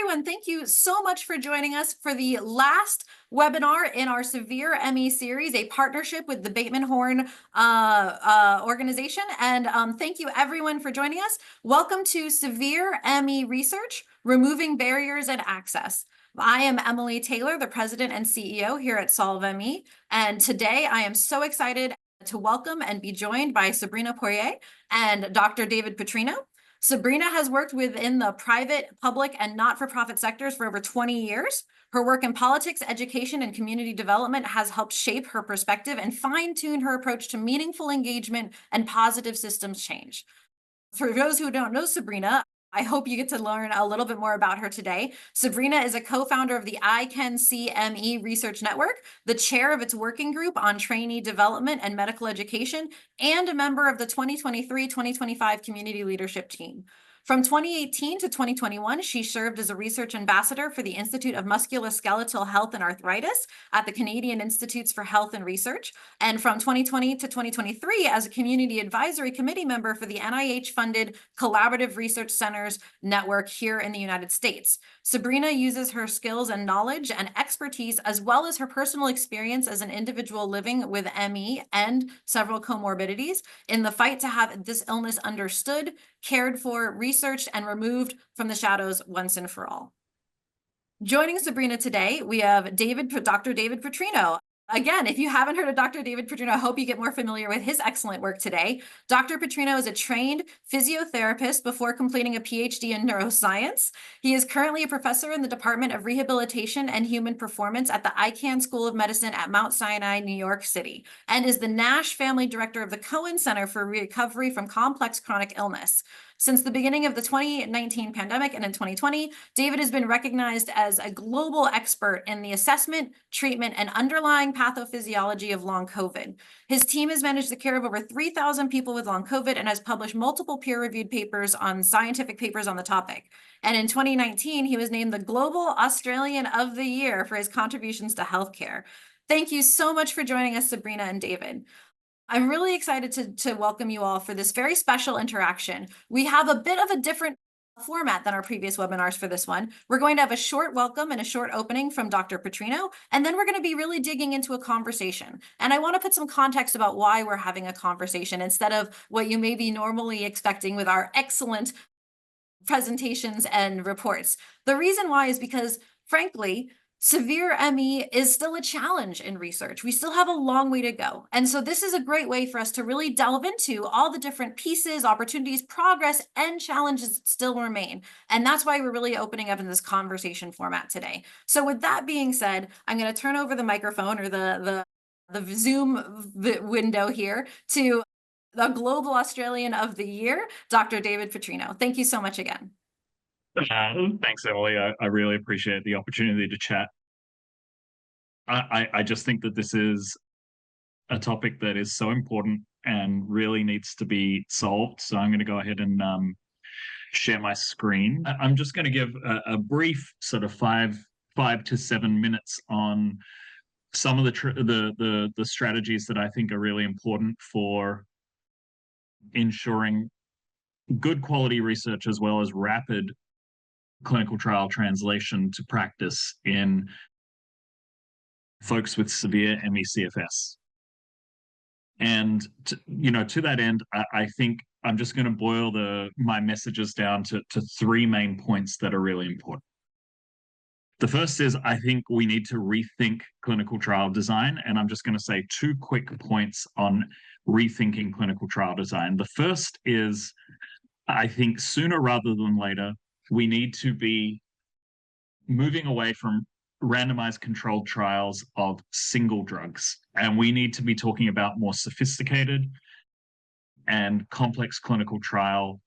everyone, thank you so much for joining us for the last webinar in our Severe ME series, a partnership with the Bateman Horne organization. And thank you everyone for joining us. Welcome to Severe ME Research, Removing Barriers and Access. I am Emily Taylor, the president and CEO here at Solve ME. And today I am so excited to welcome and be joined by Sabrina Poirier and Dr. David Petrino. Sabrina has worked within the private, public, and not-for-profit sectors for over 20 years. Her work in politics, education, and community development has helped shape her perspective and fine-tune her approach to meaningful engagement and positive systems change. For those who don't know Sabrina, I hope you get to learn a little bit more about her today. Sabrina is a co-founder of the I Can See ME Research Network, the chair of its working group on trainee development and medical education, and a member of the 2023-2025 community leadership team. From 2018 to 2021, she served as a research ambassador for the Institute of Musculoskeletal Health and Arthritis at the Canadian Institutes for Health and Research, and from 2020 to 2023 as a community advisory committee member for the NIH-funded Collaborative Research Centers Network here in the United States. Sabrina uses her skills and knowledge and expertise, as well as her personal experience as an individual living with ME and several comorbidities, in the fight to have this illness understood, cared for, researched, and removed from the shadows once and for all. Joining Sabrina today, we have Dr. David Petrino. Again, if you haven't heard of Dr. David Petrino, I hope you get more familiar with his excellent work today. Dr. Petrino is a trained physiotherapist before completing a PhD in neuroscience. He is currently a professor in the Department of Rehabilitation and Human Performance at the Icahn School of Medicine at Mount Sinai, New York City, and is the Nash Family Director of the Cohen Center for Recovery from Complex Chronic Illness. Since the beginning of the 2019 pandemic and in 2020, David has been recognized as a global expert in the assessment, treatment, and underlying pathophysiology of long COVID. His team has managed the care of over 3,000 people with long COVID and has published multiple peer-reviewed papers on scientific papers on the topic. And in 2019, he was named the Global Australian of the Year for his contributions to healthcare. Thank you so much for joining us, Sabrina and David. I'm really excited to welcome you all for this very special interaction. We have a bit of a different format than our previous webinars for this one. We're going to have a short welcome and a short opening from Dr. Petrino, and then we're going to be really digging into a conversation. And I want to put some context about why we're having a conversation instead of what you may be normally expecting with our excellent presentations and reports. The reason why is because, frankly, severe ME is still a challenge in research. We still have a long way to go. And so this is a great way for us to really delve into all the different pieces, opportunities, progress, and challenges that still remain. And that's why we're really opening up in this conversation format today. So with that being said, I'm going to turn over the microphone or the Zoom window here to the Global Australian of the Year, Dr. David Petrino. Thank you so much again. Thanks, Emily. I really appreciate the opportunity to chat. I just think that this is a topic that is so important and really needs to be solved. So I'm going to go ahead and share my screen. I'm just going to give a brief sort of five to 7 minutes on some of the strategies that I think are really important for ensuring good quality research as well as rapid clinical trial translation to practice in folks with severe ME/CFS. And to that end, I think I'm just going to boil my messages down to 3 main points that are really important. The first is, I think we need to rethink clinical trial design, and I'm just going to say 2 quick points on rethinking clinical trial design. The first is, I think sooner rather than later, we need to be moving away from randomized controlled trials of single drugs. And we need to be talking about more sophisticated and complex clinical trial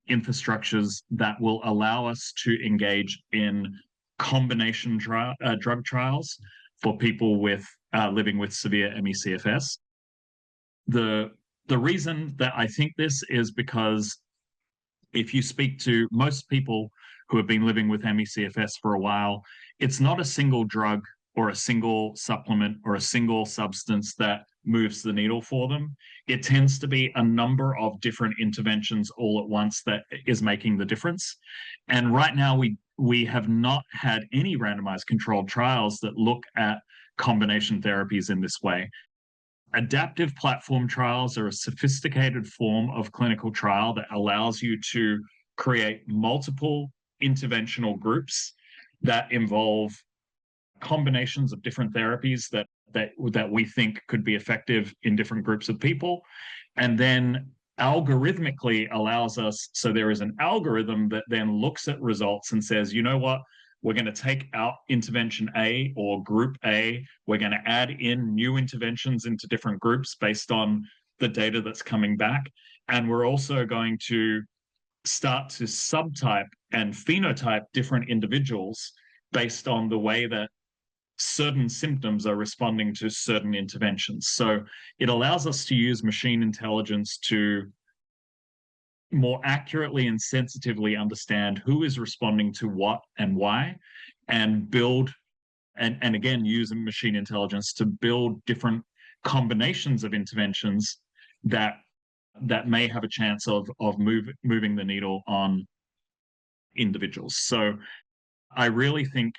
infrastructures that will allow us to engage in combination drug trials for people with living with severe ME/CFS. The reason that I think this is because if you speak to most people who have been living with ME/CFS for a while, it's not a single drug or a single supplement or a single substance that moves the needle for them. It tends to be a number of different interventions all at once that is making the difference. And right now, we have not had any randomized controlled trials that look at combination therapies in this way. Adaptive platform trials are a sophisticated form of clinical trial that allows you to create multiple interventional groups that involve combinations of different therapies that we think could be effective in different groups of people, and then algorithmically allows us, so there is an algorithm that then looks at results and says, you know what, we're going to take out intervention A or group A, we're going to add in new interventions into different groups based on the data that's coming back, and we're also going to start to subtype and phenotype different individuals based on the way that certain symptoms are responding to certain interventions. So it allows us to use machine intelligence to more accurately and sensitively understand who is responding to what and why, and build, and again, using machine intelligence to build different combinations of interventions that may have a chance of moving the needle on individuals. So I really think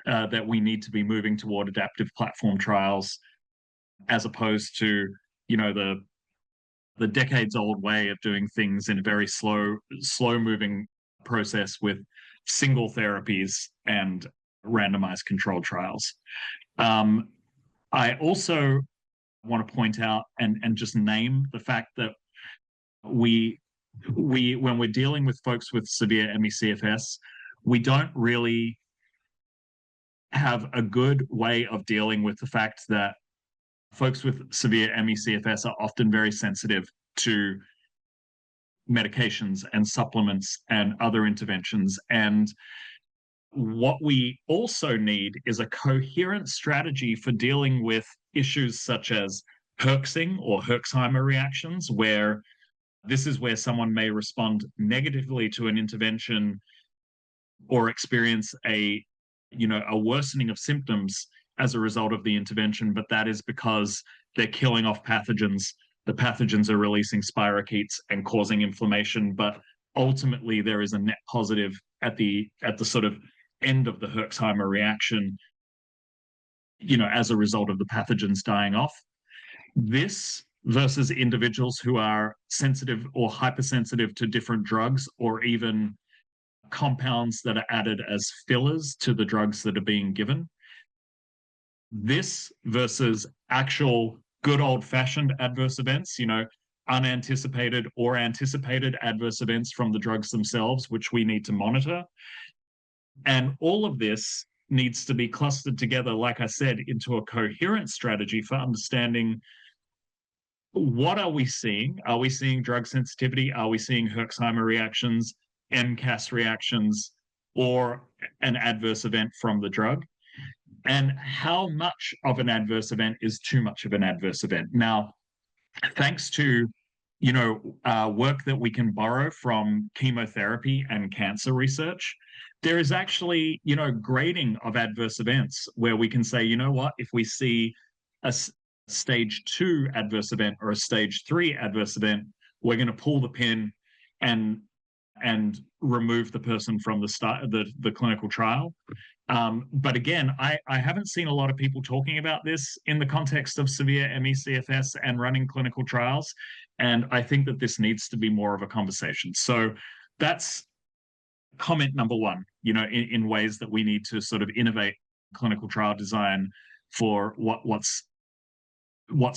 that we need to be moving toward adaptive platform trials, as opposed to, you know, the decades-old way of doing things in a very slow-moving process with single therapies and randomized controlled trials. I also want to point out and just name the fact that we when we're dealing with folks with severe ME/CFS, we don't really have a good way of dealing with the fact that folks with severe ME/CFS are often very sensitive to medications and supplements and other interventions. And what we also need is a coherent strategy for dealing with issues such as Herxing or Herxheimer reactions, where this is where someone may respond negatively to an intervention or experience a worsening of symptoms as a result of the intervention, but that is because they're killing off pathogens. The pathogens are releasing spirochetes and causing inflammation, but ultimately there is a net positive at the sort of end of the Herxheimer reaction, as a result of the pathogens dying off. This versus individuals who are sensitive or hypersensitive to different drugs, or even compounds that are added as fillers to the drugs that are being given. This versus actual good old-fashioned adverse events, unanticipated or anticipated adverse events from the drugs themselves, which we need to monitor. And all of this needs to be clustered together, like I said, into a coherent strategy for understanding what are we seeing? Are we seeing drug sensitivity? Are we seeing Herxheimer reactions, MCAS reactions, or an adverse event from the drug? And how much of an adverse event is too much of an adverse event? Now, thanks to work that we can borrow from chemotherapy and cancer research, there is actually grading of adverse events where we can say, if we see a stage 2 adverse event or a stage 3 adverse event, we're going to pull the pin and remove the person from the clinical trial. But again, I haven't seen a lot of people talking about this in the context of severe ME/CFS and running clinical trials. And I think that this needs to be more of a conversation. So that's comment number one, in ways that we need to sort of innovate clinical trial design for what's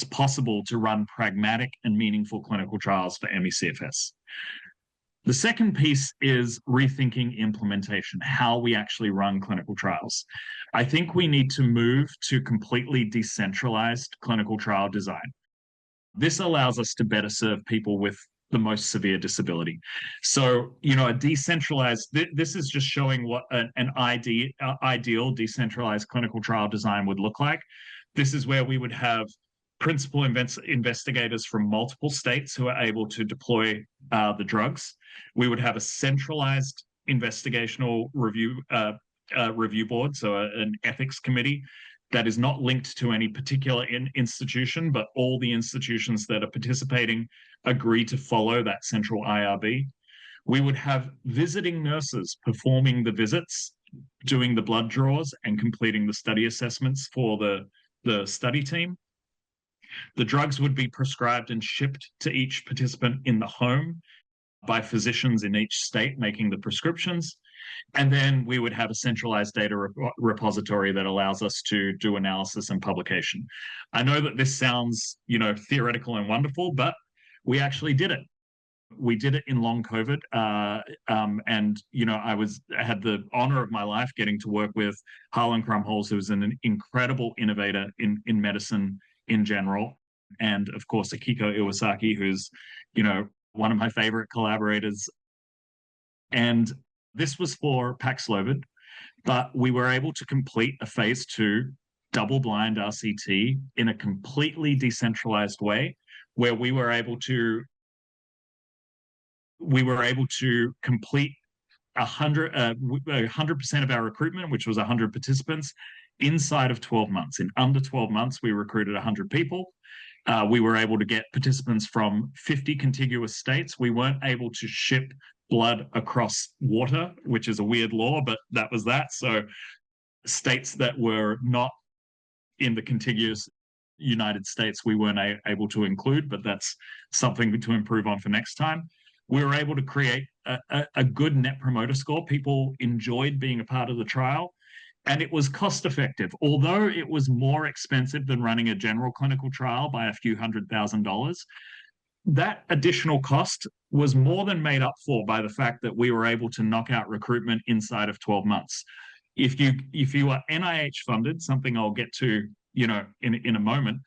possible to run pragmatic and meaningful clinical trials for ME/CFS. The second piece is rethinking implementation, how we actually run clinical trials. I think we need to move to completely decentralized clinical trial design. This allows us to better serve people with the most severe disability. So, a decentralized, this is just showing what an ideal decentralized clinical trial design would look like. This is where we would have principal investigators from multiple states who are able to deploy the drugs. We would have a centralized investigational review board, so an ethics committee that is not linked to any particular institution, but all the institutions that are participating agree to follow that central IRB. We would have visiting nurses performing the visits, doing the blood draws, and completing the study assessments for the study team. The drugs would be prescribed and shipped to each participant in the home by physicians in each state making the prescriptions. And then we would have a centralized data repository that allows us to do analysis and publication. I know that this sounds, theoretical and wonderful, but we actually did it. We did it in long COVID. And, I had the honor of my life getting to work with Harlan Krumholz, who was an incredible innovator in medicine in general. And of course, Akiko Iwasaki, who's, one of my favorite collaborators. And this was for Paxlovid, but we were able to complete a phase 2 double-blind RCT in a completely decentralized way, where we were able to complete 100% of our recruitment, which was 100 participants, inside of 12 months. In under 12 months, we recruited 100 people. We were able to get participants from 50 contiguous states. We weren't able to ship blood across water, which is a weird law, but that was that. So states that were not in the contiguous United States, we weren't able to include, but that's something to improve on for next time. We were able to create a good net promoter score. People enjoyed being a part of the trial, and it was cost effective. Although it was more expensive than running a general clinical trial by a few $100,000, that additional cost was more than made up for by the fact that we were able to knock out recruitment inside of 12 months. If you are NIH funded, something I'll get to, in a moment,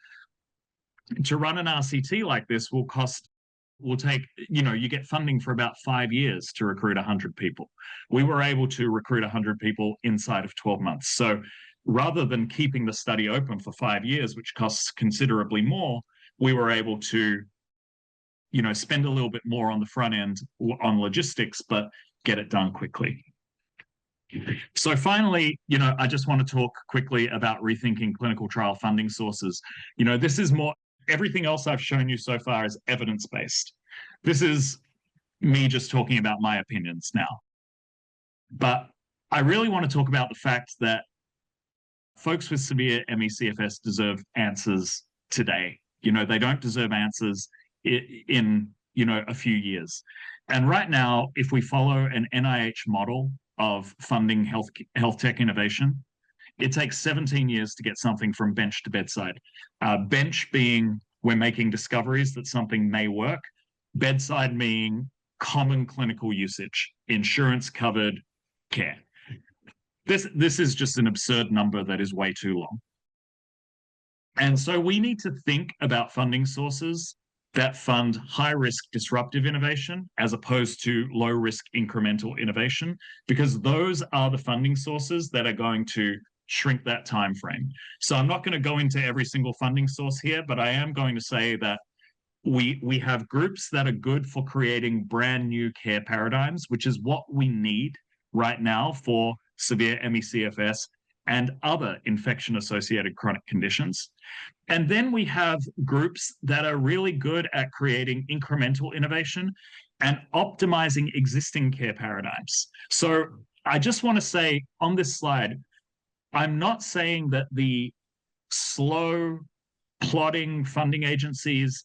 to run an RCT like this will take, you get funding for about 5 years to recruit 100 people. We were able to recruit 100 people inside of 12 months. So rather than keeping the study open for 5 years, which costs considerably more, we were able to, spend a little bit more on the front end on logistics, but get it done quickly. So finally, I just want to talk quickly about rethinking clinical trial funding sources. This is more, everything else I've shown you so far is evidence-based. This is me just talking about my opinions now. But I really want to talk about the fact that folks with severe ME/CFS deserve answers today. They don't deserve answers in a few years. And right now, if we follow an NIH model of funding health tech innovation, it takes 17 years to get something from bench to bedside. Bench being we're making discoveries that something may work. Bedside meaning common clinical usage, insurance covered care. This is just an absurd number that is way too long. And so we need to think about funding sources that fund high-risk disruptive innovation as opposed to low-risk incremental innovation, because those are the funding sources that are going to shrink that time frame. So I'm not going to go into every single funding source here, but I am going to say that we have groups that are good for creating brand new care paradigms, which is what we need right now for severe ME/CFS and other infection-associated chronic conditions. And then we have groups that are really good at creating incremental innovation and optimizing existing care paradigms. So I just want to say on this slide, I'm not saying that the slow, plodding funding agencies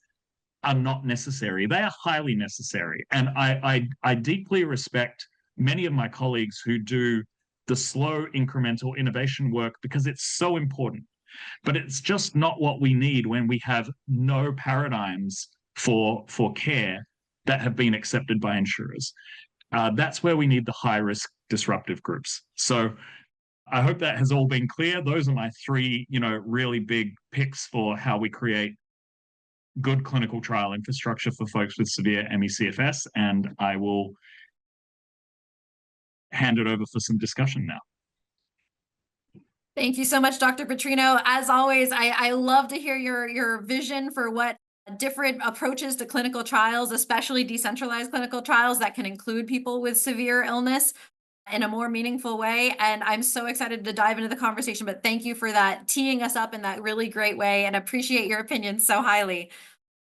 are not necessary. They are highly necessary. And I deeply respect many of my colleagues who do the slow incremental innovation work because it's so important. But it's just not what we need when we have no paradigms for care that have been accepted by insurers. That's where we need the high-risk disruptive groups. So I hope that has all been clear. Those are my 3, really big picks for how we create good clinical trial infrastructure for folks with severe ME/CFS, and I will hand it over for some discussion now. Thank you so much, Dr. Petrino. As always, I love to hear your vision for what different approaches to clinical trials, especially decentralized clinical trials that can include people with severe illness in a more meaningful way. And I'm so excited to dive into the conversation, but thank you for that, teeing us up in that really great way, and appreciate your opinions so highly.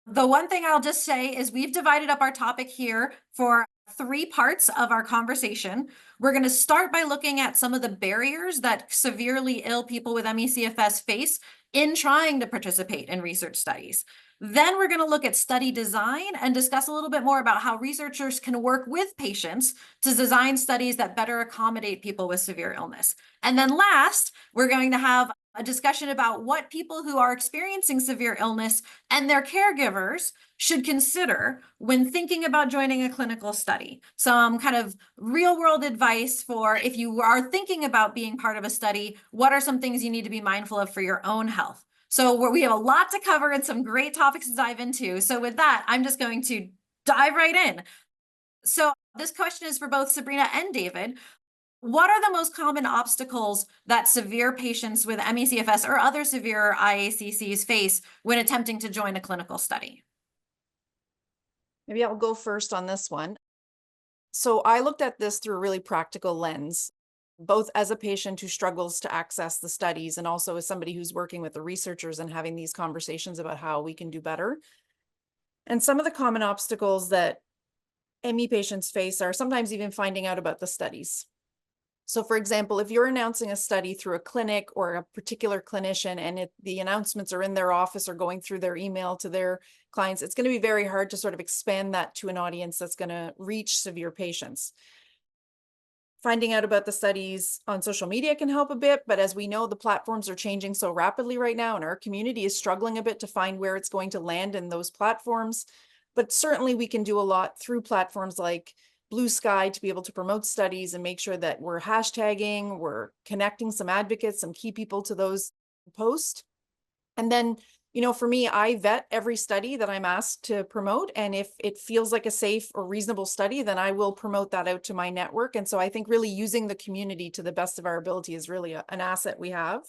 The one thing I'll just say is we've divided up our topic here for 3 parts of our conversation. We're going to start by looking at some of the barriers that severely ill people with ME/CFS face in trying to participate in research studies. Then we're going to look at study design and discuss a little bit more about how researchers can work with patients to design studies that better accommodate people with severe illness. And then last, we're going to have a discussion about what people who are experiencing severe illness and their caregivers should consider when thinking about joining a clinical study. Some kind of real world advice for if you are thinking about being part of a study, what are some things you need to be mindful of for your own health? So we have a lot to cover and some great topics to dive into. So with that, I'm just going to dive right in. So this question is for both Sabrina and David. What are the most common obstacles that severe patients with ME/CFS or other severe IACCs face when attempting to join a clinical study? Maybe I'll go first on this one. So I looked at this through a really practical lens, both as a patient who struggles to access the studies and also as somebody who's working with the researchers and having these conversations about how we can do better. And some of the common obstacles that ME patients face are sometimes even finding out about the studies. So for example, if you're announcing a study through a clinic or a particular clinician and the announcements are in their office or going through their email to their clients, it's going to be very hard to sort of expand that to an audience that's going to reach severe patients. Finding out about the studies on social media can help a bit, but as we know, the platforms are changing so rapidly right now, and our community is struggling a bit to find where it's going to land in those platforms. But certainly we can do a lot through platforms like Blue Sky to be able to promote studies and make sure that we're hashtagging, we're connecting some advocates, some key people to those posts. And then, for me, I vet every study that I'm asked to promote. And if it feels like a safe or reasonable study, then I will promote that out to my network. And so I think really using the community to the best of our ability is really an asset we have.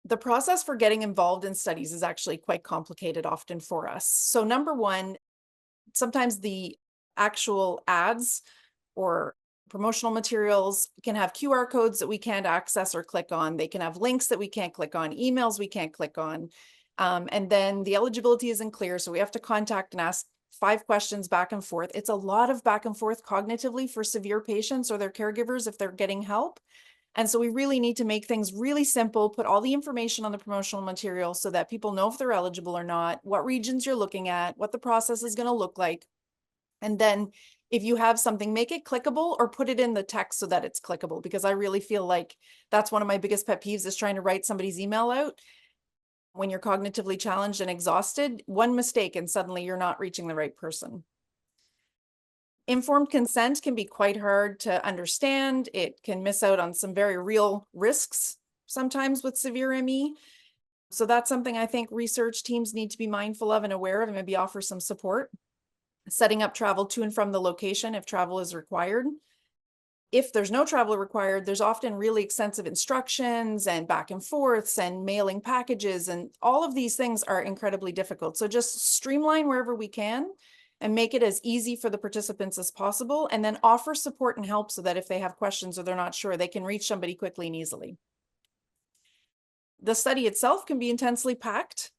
The process for getting involved in studies is actually quite complicated often for us. So number one, sometimes the actual ads or promotional materials can have QR codes that we can't access or click on. They can have links that we can't click on, emails we can't click on. And then the eligibility isn't clear. So we have to contact and ask 5 questions back and forth. It's a lot of back and forth cognitively for severe patients or their caregivers if they're getting help. And so we really need to make things really simple, put all the information on the promotional material so that people know if they're eligible or not, what regions you're looking at, what the process is going to look like. And then if you have something, make it clickable or put it in the text so that it's clickable, because I really feel like that's one of my biggest pet peeves is trying to write somebody's email out. When you're cognitively challenged and exhausted, one mistake and suddenly you're not reaching the right person. Informed consent can be quite hard to understand. It can miss out on some very real risks sometimes with severe ME. So that's something I think research teams need to be mindful of and aware of and maybe offer some support. Setting up travel to and from the location if travel is required. If there's no travel required, there's often really extensive instructions and back and forths and mailing packages, and all of these things are incredibly difficult. So just streamline wherever we can and make it as easy for the participants as possible, and then offer support and help so that if they have questions or they're not sure, they can reach somebody quickly and easily. The study itself can be intensely packed.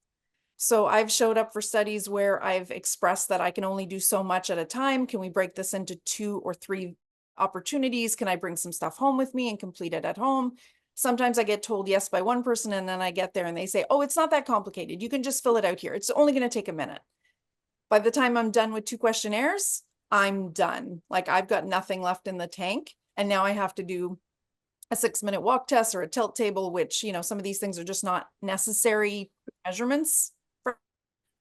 So I've showed up for studies where I've expressed that I can only do so much at a time. Can we break this into 2 or 3 opportunities? Can I bring some stuff home with me and complete it at home? Sometimes I get told yes by one person and then I get there and they say, oh, it's not that complicated. You can just fill it out here. It's only going to take a minute. By the time I'm done with 2 questionnaires, I'm done. Like I've got nothing left in the tank. And now I have to do a 6-minute walk test or a tilt table, which, some of these things are just not necessary measurements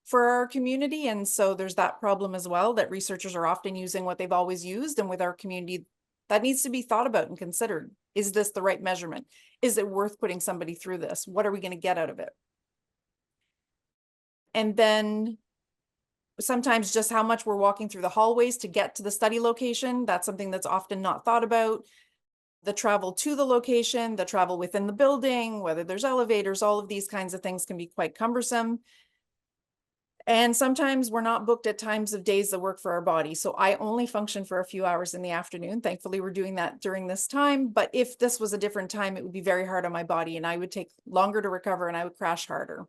for our community. And so there's that problem as well, that researchers are often using what they've always used. And with our community, that needs to be thought about and considered. Is this the right measurement? Is it worth putting somebody through this? What are we going to get out of it? And then sometimes just how much we're walking through the hallways to get to the study location. That's something that's often not thought about. The travel to the location, the travel within the building, whether there's elevators, all of these kinds of things can be quite cumbersome. And sometimes we're not booked at times of days that work for our body. So I only function for a few hours in the afternoon. Thankfully, we're doing that during this time. But if this was a different time, it would be very hard on my body and I would take longer to recover and I would crash harder.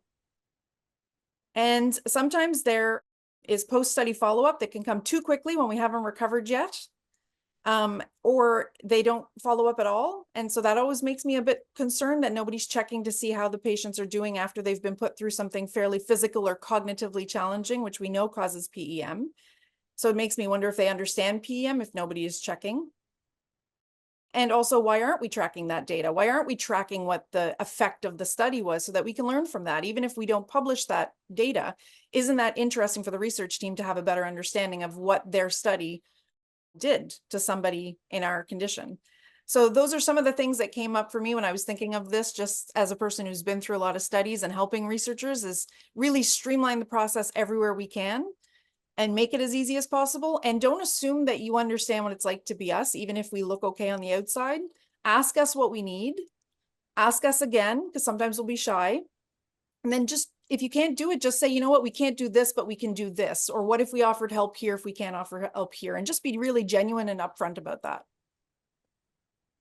And sometimes there is post-study follow-up that can come too quickly when we haven't recovered yet, or they don't follow up at all. And so that always makes me a bit concerned that nobody's checking to see how the patients are doing after they've been put through something fairly physical or cognitively challenging, which we know causes PEM. So it makes me wonder if they understand PEM if nobody is checking. And also, why aren't we tracking that data? Why aren't we tracking what the effect of the study was so that we can learn from that? Even if we don't publish that data, isn't that interesting for the research team to have a better understanding of what their study did to somebody in our condition? So those are some of the things that came up for me when I was thinking of this, just as a person who's been through a lot of studies and helping researchers, is really streamline the process everywhere we can and make it as easy as possible. And don't assume that you understand what it's like to be us, even if we look okay on the outside. Ask us what we need. Ask us again, because sometimes we'll be shy. And then just, if you can't do it, just say, you know what, we can't do this, but we can do this. Or what if we offered help here if we can't offer help here? And just be really genuine and upfront about that.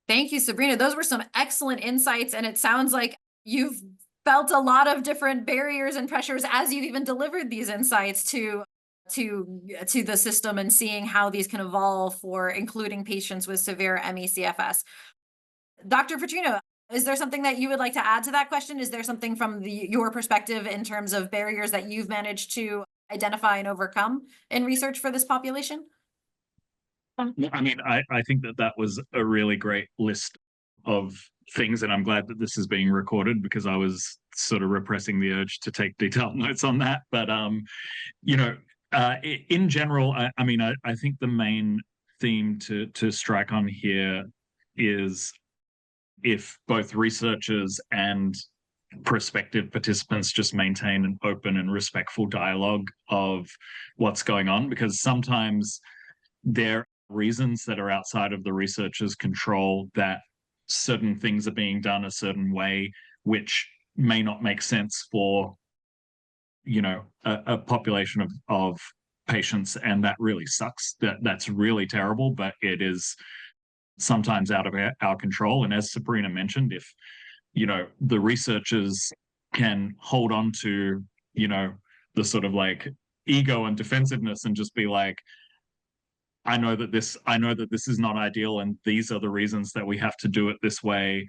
Thank you, Sabrina. Those were some excellent insights. And it sounds like you've felt a lot of different barriers and pressures as you've even delivered these insights to the system, and seeing how these can evolve for including patients with severe ME/CFS. Dr. Petrino, is there something that you would like to add to that question? Is there something from your perspective in terms of barriers that you've managed to identify and overcome in research for this population? I mean, I think that was a really great list of things, and I'm glad that this is being recorded, because I was sort of repressing the urge to take detailed notes on that. But you know, in general, I mean, I think the main theme to strike on here is, if both researchers and prospective participants just maintain an open and respectful dialogue of what's going on, because sometimes there are reasons that are outside of the researcher's control that certain things are being done a certain way, which may not make sense for, you know, a population of patients, and that really sucks. That's really terrible, but it is sometimes out of our control. And as Sabrina mentioned, if, you know, the researchers can hold on to, you know, the sort of like ego and defensiveness and just be like, I know that this is not ideal, and these are the reasons that we have to do it this way.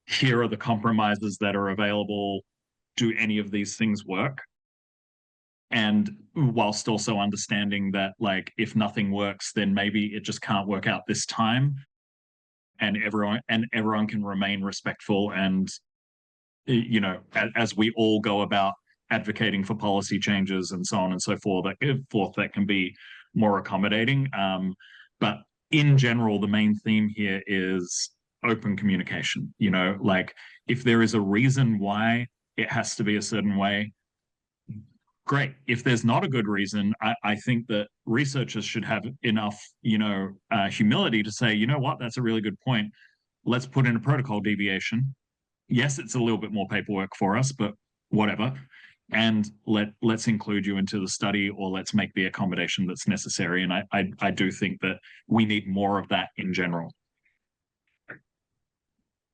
Here are the compromises that are available. Do any of these things work? And whilst also understanding that, like, if nothing works, then maybe it just can't work out this time, and everyone can remain respectful, and, you know, as we all go about advocating for policy changes and so on and so forth, that can be more accommodating. But in general, the main theme here is open communication. You know, like, if there is a reason why it has to be a certain way, great. If there's not a good reason, I think that researchers should have enough, you know, humility to say, you know what, that's a really good point. Let's put in a protocol deviation. Yes, it's a little bit more paperwork for us, but whatever. And let's include you into the study, or let's make the accommodation that's necessary. And I do think that we need more of that in general.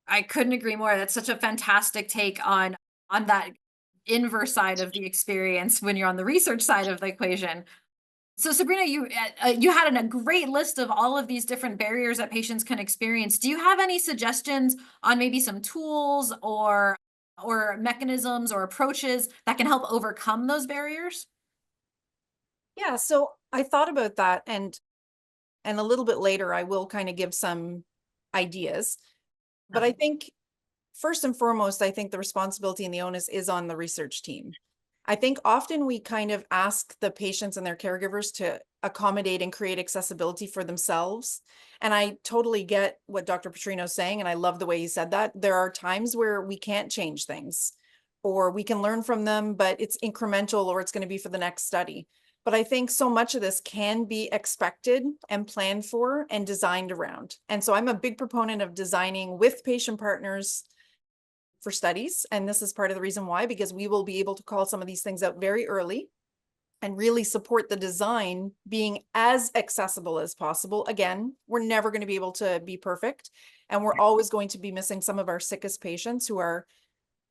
I couldn't agree more. That's such a fantastic take on that inverse side of the experience when you're on the research side of the equation. So Sabrina, you had a great list of all of these different barriers that patients can experience. Do you have any suggestions on maybe some tools or mechanisms or approaches that can help overcome those barriers? Yeah, so I thought about that, and a little bit later I will kind of give some ideas. But I think first and foremost, I think the responsibility and the onus is on the research team. I think often we kind of ask the patients and their caregivers to accommodate and create accessibility for themselves. And I totally get what Dr. Petrino is saying, and I love the way he said that. There are times where we can't change things, or we can learn from them, but it's incremental, or it's going to be for the next study. But I think so much of this can be expected and planned for and designed around. And so I'm a big proponent of designing with patient partners for studies. And this is part of the reason why, because we will be able to call some of these things out very early and really support the design being as accessible as possible. Again, we're never going to be able to be perfect, and we're always going to be missing some of our sickest patients who are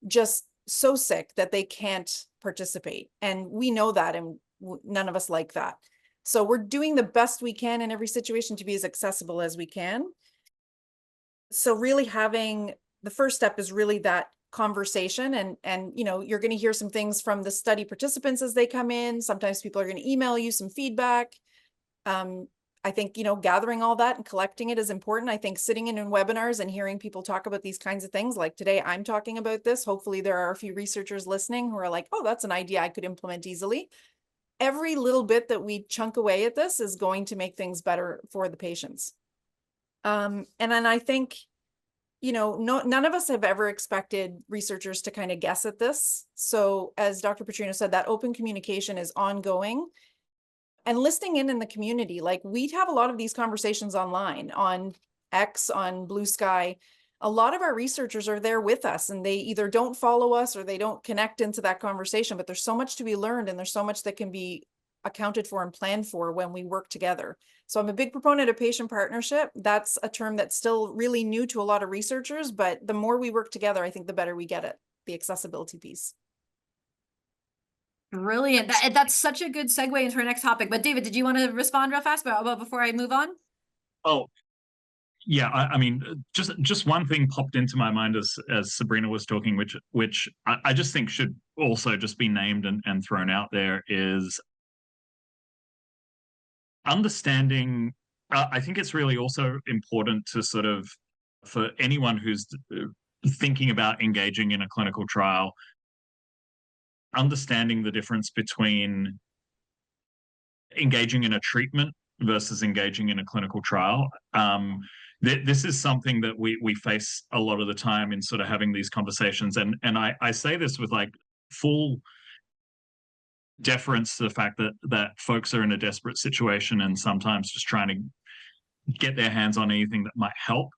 just so sick that they can't participate. And we know that, and None of us like that. So we're doing the best we can in every situation to be as accessible as we can. So really having the first step is really that conversation, and you know, you're going to hear some things from the study participants as they come in. Sometimes people are going to email you some feedback. I think, you know, gathering all that and collecting it is important. I think sitting in webinars and hearing people talk about these kinds of things, like today I'm talking about this. Hopefully there are a few researchers listening who are like, oh, that's an idea I could implement easily. Every little bit that we chunk away at this is going to make things better for the patients. And then I think, you know, none of us have ever expected researchers to kind of guess at this. So as Dr. Petrino said, that open communication is ongoing. And listening in the community, like we'd have a lot of these conversations online, on X, on Blue Sky. A lot of our researchers are there with us, and they either don't follow us or they don't connect into that conversation, but there's so much to be learned, and there's so much that can be accounted for and planned for when we work together. So I'm a big proponent of patient partnership. That's a term that's still really new to a lot of researchers, but the more we work together, I think the better we get it, the accessibility piece. Brilliant. That's such a good segue into our next topic. But David, did you want to respond real fast before I move on? Oh, yeah. I mean, just one thing popped into my mind as Sabrina was talking, which I just think should also just be named and thrown out there, is understanding. I think it's really also important to sort of, for anyone who's thinking about engaging in a clinical trial, understanding the difference between engaging in a treatment versus engaging in a clinical trial. This is something that we face a lot of the time in sort of having these conversations, and I say this with like full deference to the fact that folks are in a desperate situation and sometimes just trying to get their hands on anything that might help.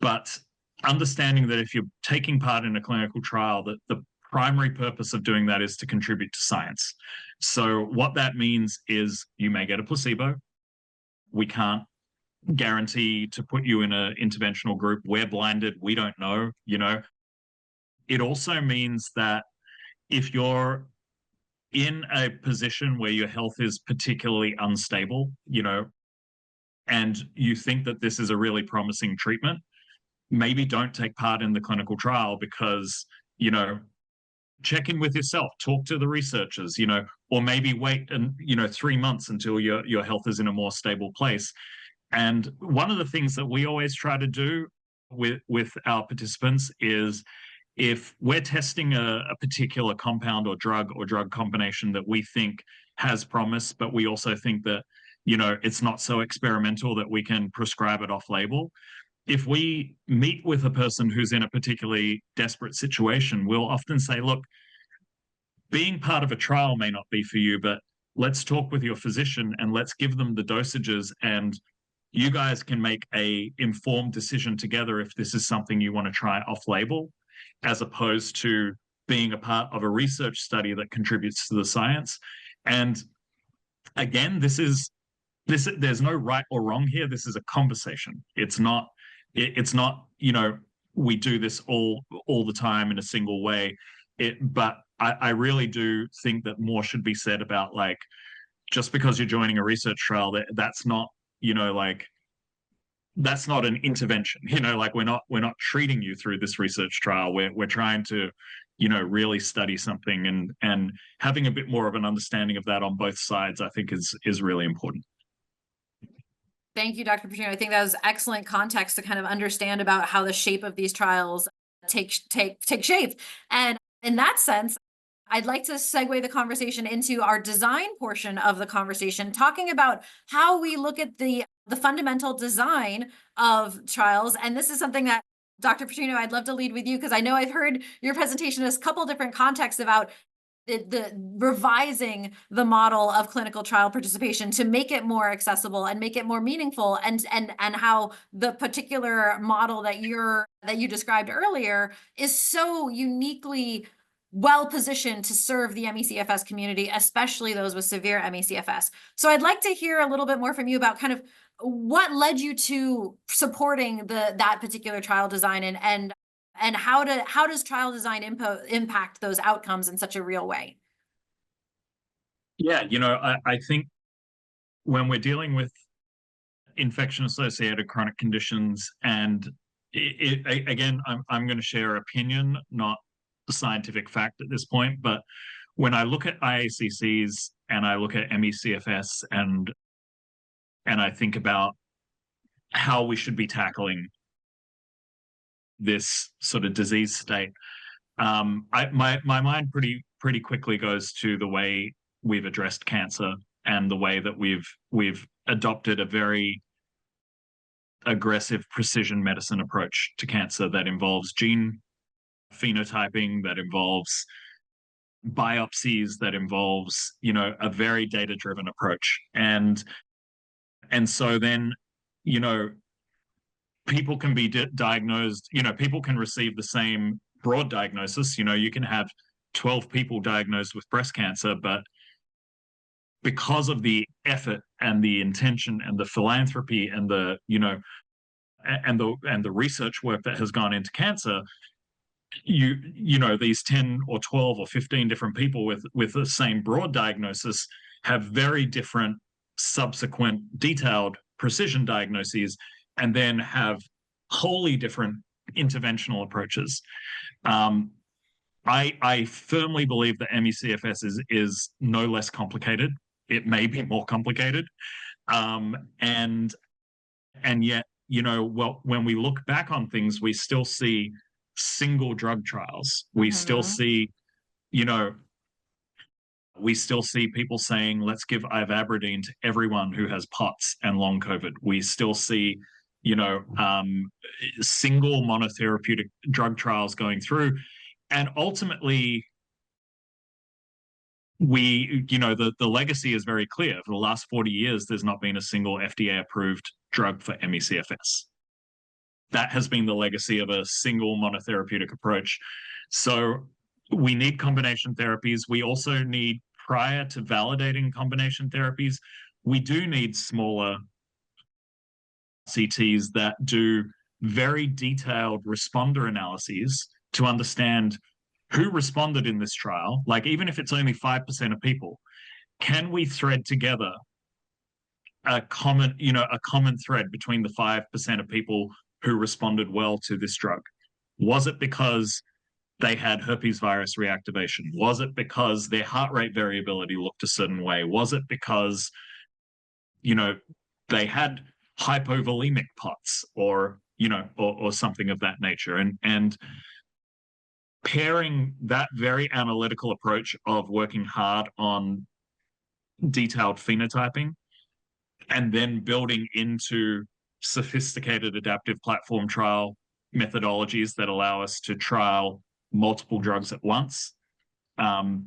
But understanding that if you're taking part in a clinical trial, that the primary purpose of doing that is to contribute to science. So what that means is you may get a placebo. We can't guarantee to put you in an interventional group. We're blinded. We don't know, you know. It also means that if you're in a position where your health is particularly unstable, you know, and you think that this is a really promising treatment, maybe don't take part in the clinical trial because, you know, check in with yourself, talk to the researchers, you know, or maybe wait 3 months until your health is in a more stable place. And one of the things that we always try to do with our participants is, if we're testing a particular compound or drug combination that we think has promise, but we also think that, you know, it's not so experimental that we can prescribe it off label. If we meet with a person who's in a particularly desperate situation, we'll often say, look, being part of a trial may not be for you, but let's talk with your physician and let's give them the dosages, and you guys can make an informed decision together if this is something you want to try off label, as opposed to being a part of a research study that contributes to the science. And again, there's no right or wrong here. This is a conversation. It's not, you know, we do this all the time in a single way. But I really do think that more should be said about, like, just because you're joining a research trial, that's not, you know, like, that's not an intervention, you know, like we're not treating you through this research trial. We're trying to, you know, really study something, and having a bit more of an understanding of that on both sides, I think is really important. Thank you, Dr. Petrino. I think that was excellent context to kind of understand about how the shape of these trials take shape. And in that sense, I'd like to segue the conversation into our design portion of the conversation, talking about how we look at the fundamental design of trials. And this is something that, Dr. Petrino, I'd love to lead with you, because I know I've heard your presentation in a couple different contexts about the revising the model of clinical trial participation to make it more accessible and make it more meaningful, and how the particular model that you described earlier is so uniquely well positioned to serve the ME/CFS community, especially those with severe ME/CFS. So I'd like to hear a little bit more from you about kind of what led you to supporting that particular trial design, and how does trial design impact those outcomes in such a real way? Yeah, you know, I think when we're dealing with infection associated chronic conditions, and again, I'm going to share opinion, not the scientific fact at this point, but when I look at IACCs and I look at ME/CFS and I think about how we should be tackling this sort of disease state, my mind pretty quickly goes to the way we've addressed cancer and the way that we've adopted a very aggressive precision medicine approach to cancer that involves gene phenotyping, that involves biopsies, that involves, you know, a very data-driven approach. And so then, you know, people can be diagnosed, you know, people can receive the same broad diagnosis. You know, you can have 12 people diagnosed with breast cancer, but because of the effort and the intention and the philanthropy and the, you know, and the research work that has gone into cancer, you know, these 10 or 12 or 15 different people with the same broad diagnosis have very different subsequent detailed precision diagnoses, and then have wholly different interventional approaches. I firmly believe that ME/CFS is no less complicated. It may be more complicated, and yet, you know, well, when we look back on things, we still see single drug trials. We still see, you know, we still see people saying, let's give ivabradine to everyone who has POTS and long COVID. We still see, you know, single monotherapeutic drug trials going through. And ultimately, you know, the legacy is very clear. For the last 40 years, there's not been a single FDA-approved drug for ME/CFS. That has been the legacy of a single monotherapeutic approach. So we need combination therapies. We also need, prior to validating combination therapies, we do need smaller CTs that do very detailed responder analyses to understand who responded in this trial. Like, even if it's only 5% of people, can we thread together a common thread between the 5% of people who responded well to this drug? Was it because they had herpes virus reactivation? Was it because their heart rate variability looked a certain way? Was it because, you know, they had hypovolemic POTS, or, you know, or something of that nature? And pairing that very analytical approach of working hard on detailed phenotyping and then building into sophisticated adaptive platform trial methodologies that allow us to trial multiple drugs at once,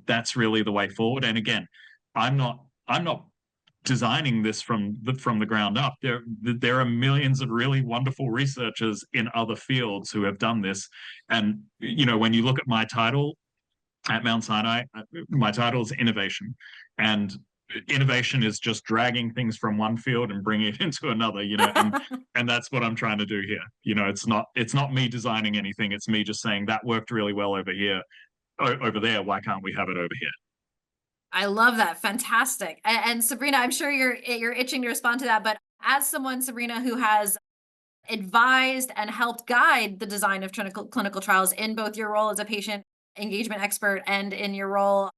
that's really the way forward. And again, I'm not designing this from the ground up. There are millions of really wonderful researchers in other fields who have done this. And, you know, when you look at my title at Mount Sinai, my title is innovation, and innovation is just dragging things from one field and bringing it into another, you know, and that's what I'm trying to do here. You know, it's not me designing anything. It's me just saying that worked really well over here, over there. Why can't we have it over here? I love that. Fantastic. And Sabrina, I'm sure you're itching to respond to that, but as someone, Sabrina, who has advised and helped guide the design of clinical trials in both your role as a patient engagement expert and in your role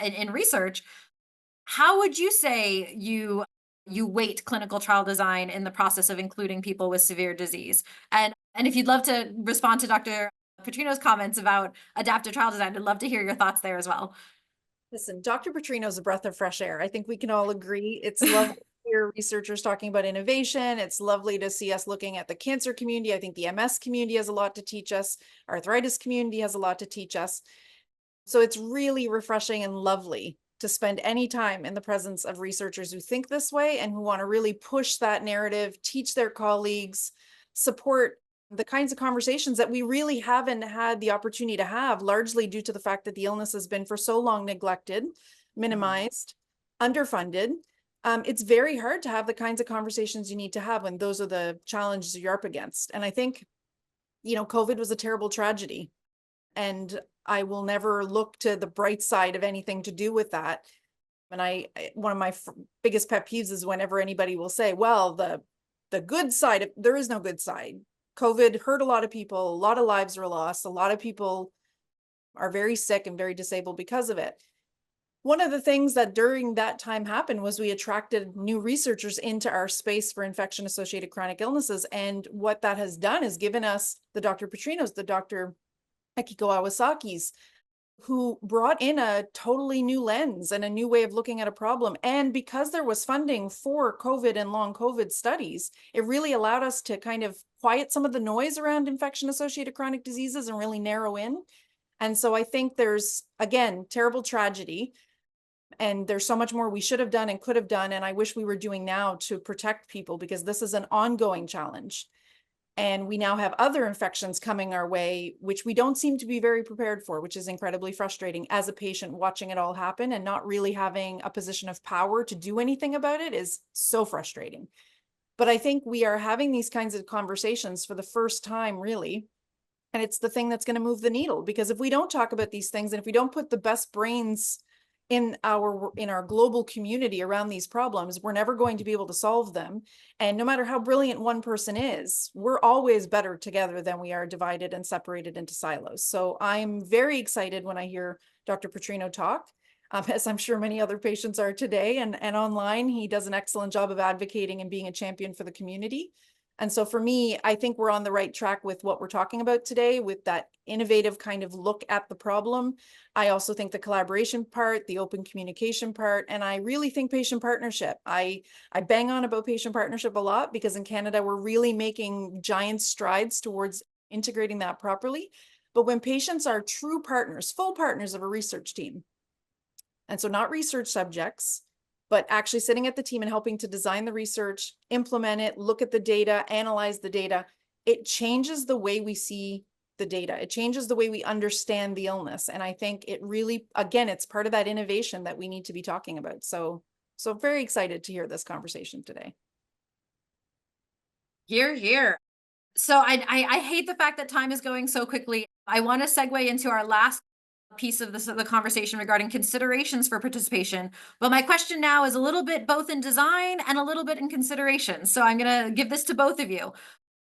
in research, how would you say you weight clinical trial design in the process of including people with severe disease? And if you'd love to respond to Dr. Petrino's comments about adaptive trial design, I'd love to hear your thoughts there as well. Listen, Dr. Petrino is a breath of fresh air. I think we can all agree. It's lovely to hear researchers talking about innovation. It's lovely to see us looking at the cancer community. I think the MS community has a lot to teach us. Arthritis community has a lot to teach us. So it's really refreshing and lovely to spend any time in the presence of researchers who think this way and who want to really push that narrative, teach their colleagues, support the kinds of conversations that we really haven't had the opportunity to have, largely due to the fact that the illness has been for so long neglected, minimized, underfunded. It's very hard to have the kinds of conversations you need to have when those are the challenges you're up against. And I think, you know, COVID was a terrible tragedy, and I will never look to the bright side of anything to do with that. And one of my biggest pet peeves is whenever anybody will say, well, the good side, there is no good side. COVID hurt a lot of people, a lot of lives were lost, a lot of people are very sick and very disabled because of it. One of the things that during that time happened was we attracted new researchers into our space for infection-associated chronic illnesses. And what that has done is given us the Dr. Petrinos, the Dr. Akiko Awasaki's, who brought in a totally new lens and a new way of looking at a problem. And because there was funding for COVID and long COVID studies, it really allowed us to kind of quiet some of the noise around infection-associated chronic diseases and really narrow in. And so I think there's, again, terrible tragedy. And there's so much more we should have done and could have done. And I wish we were doing now to protect people, because this is an ongoing challenge. And we now have other infections coming our way, which we don't seem to be very prepared for, which is incredibly frustrating as a patient watching it all happen and not really having a position of power to do anything about it is so frustrating. But I think we are having these kinds of conversations for the first time, really. And it's the thing that's going to move the needle, because if we don't talk about these things and if we don't put the best brains in our global community around these problems, we're never going to be able to solve them. And no matter how brilliant one person is, we're always better together than we are divided and separated into silos. So I'm very excited when I hear Dr. Petrino talk, as I'm sure many other patients are today, and online. He does an excellent job of advocating and being a champion for the community. And so for me, I think we're on the right track with what we're talking about today, with that innovative kind of look at the problem. I also think the collaboration part, the open communication part, and I really think patient partnership. I bang on about patient partnership a lot because in Canada, we're really making giant strides towards integrating that properly. But when patients are true partners, full partners of a research team, and so not research subjects, but actually sitting at the team and helping to design the research, implement it, look at the data, analyze the data, it changes the way we see the data. It changes the way we understand the illness. And I think it really, again, it's part of that innovation that we need to be talking about. So very excited to hear this conversation today. Hear, hear. So I hate the fact that time is going so quickly. I want to segue into our last piece of the conversation regarding considerations for participation. But my question now is a little bit both in design and a little bit in consideration. So I'm going to give this to both of you.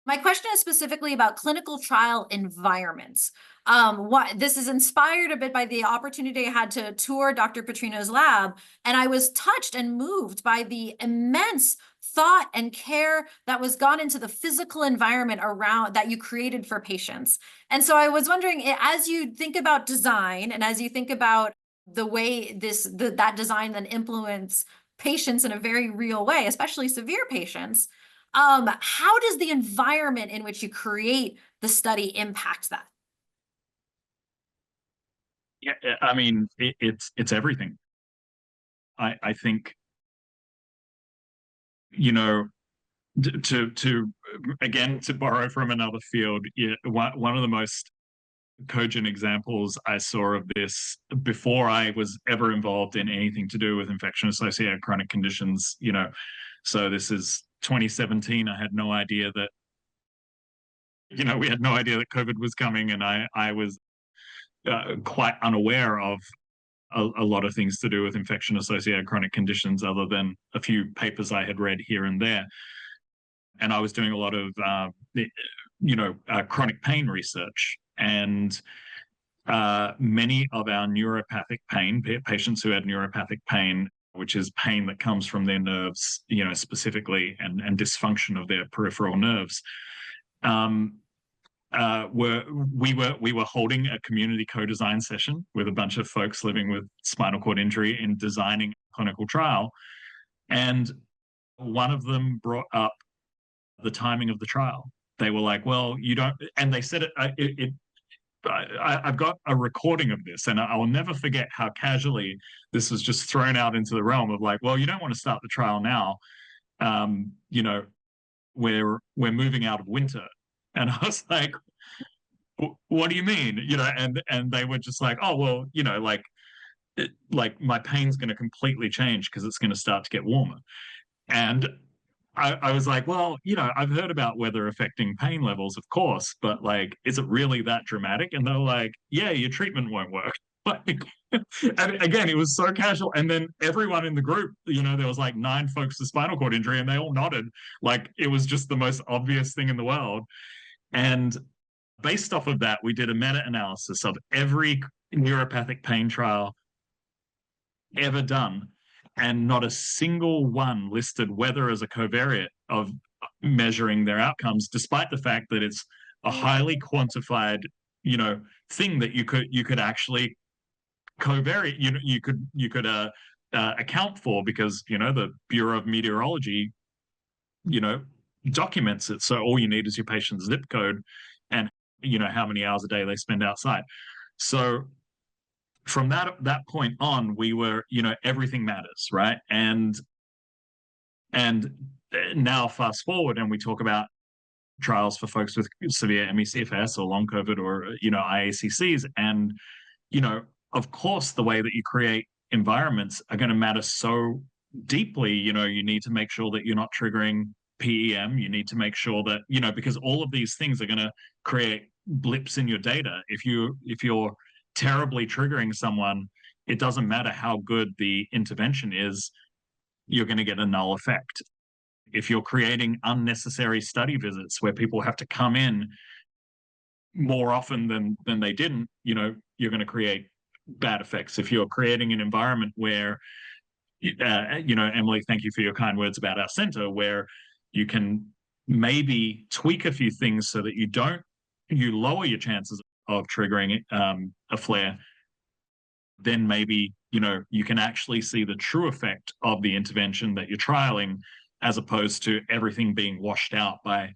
My question is specifically about clinical trial environments. What this is inspired a bit by the opportunity I had to tour Dr. Petrino's lab, and I was touched and moved by the immense thought and care that was gone into the physical environment around that you created for patients. And so I was wondering, as you think about design and as you think about the way that design then influence patients in a very real way, especially severe patients, how does the environment in which you create the study impact that? Yeah, I mean, it's everything. I think, you know, to again, to borrow from another field, yeah, one of the most cogent examples I saw of this before I was ever involved in anything to do with infection-associated chronic conditions, you know, so this is 2017. I had no idea that, you know, we had no idea that COVID was coming, and I was quite unaware of a lot of things to do with infection-associated chronic conditions, other than a few papers I had read here and there. And I was doing a lot of, chronic pain research, and many of our neuropathic pain patients who had neuropathic pain, which is pain that comes from their nerves, you know, specifically, and dysfunction of their peripheral nerves, we were holding a community co-design session with a bunch of folks living with spinal cord injury in designing a clinical trial, and one of them brought up the timing of the trial. They were like, "Well, you don't," and they said I've got a recording of this, and I will never forget how casually this was just thrown out into the realm of like, "Well, you don't want to start the trial now. You know, we're moving out of winter." And I was like, "What do you mean?" You know, and they were just like, "Oh, well, you know, like my pain's going to completely change because it's going to start to get warmer." And I was like, "Well, you know, I've heard about weather affecting pain levels, of course, but like, is it really that dramatic?" And they're like, "Yeah, your treatment won't work." Like, and again, it was so casual. And then everyone in the group, there was like 9 folks with spinal cord injury, and they all nodded like it was just the most obvious thing in the world. And based off of that, we did a meta-analysis of every neuropathic pain trial ever done, and not a single one listed weather as a covariate of measuring their outcomes, despite the fact that it's a highly quantified, thing that you could actually covariate, you could account for, because the Bureau of Meteorology documents it. So all you need is your patient's zip code and how many hours a day they spend outside. So from that point on, we were, everything matters, right? And now fast forward, and we talk about trials for folks with severe ME/CFS or long COVID or IACCs, and of course the way that you create environments are going to matter so deeply. You need to make sure that you're not triggering PEM. You need to make sure that because all of these things are going to create blips in your data. If you're terribly triggering someone, it doesn't matter how good the intervention is, you're going to get a null effect. If you're creating unnecessary study visits where people have to come in more often than they didn't, you're going to create bad effects. If you're creating an environment where, Emily, thank you for your kind words about our center, where you can maybe tweak a few things so that you lower your chances of triggering a flare, then maybe you can actually see the true effect of the intervention that you're trialing, as opposed to everything being washed out by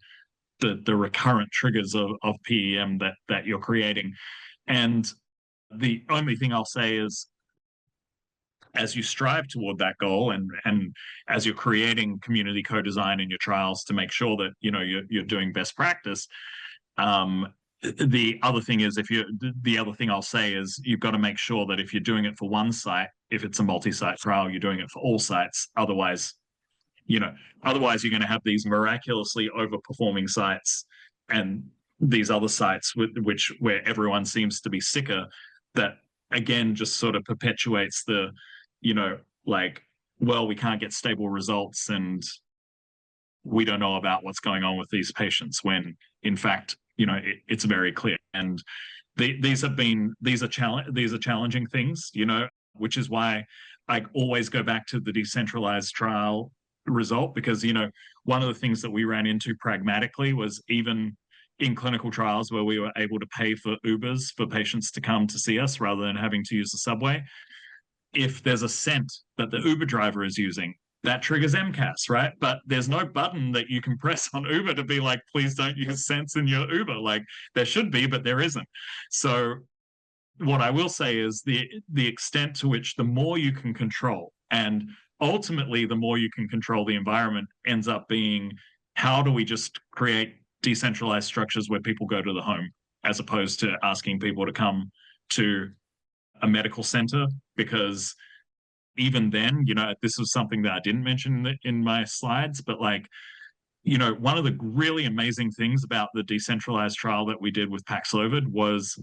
the recurrent triggers of PEM that you're creating. And the only thing I'll say is, as you strive toward that goal, and as you're creating community co-design in your trials to make sure that you're doing best practice, the other thing I'll say is, you've got to make sure that if you're doing it for one site, if it's a multi-site trial, you're doing it for all sites. Otherwise you're going to have these miraculously overperforming sites, and these other sites where everyone seems to be sicker, that again just sort of perpetuates the we can't get stable results and we don't know about what's going on with these patients, when in fact it's very clear. And these are challenging things, which is why I always go back to the decentralized trial result, because one of the things that we ran into pragmatically was, even in clinical trials where we were able to pay for Ubers for patients to come to see us rather than having to use the subway, if there's a scent that the Uber driver is using, that triggers MCAS, right? But there's no button that you can press on Uber to be like, please don't use scents in your Uber. Like, there should be, but there isn't. So what I will say is the extent to which the more you can control, and ultimately the more you can control the environment, ends up being, how do we just create decentralized structures where people go to the home, as opposed to asking people to come to a medical center? Because even then, this was something that I didn't mention in my slides, but one of the really amazing things about the decentralized trial that we did with Paxlovid was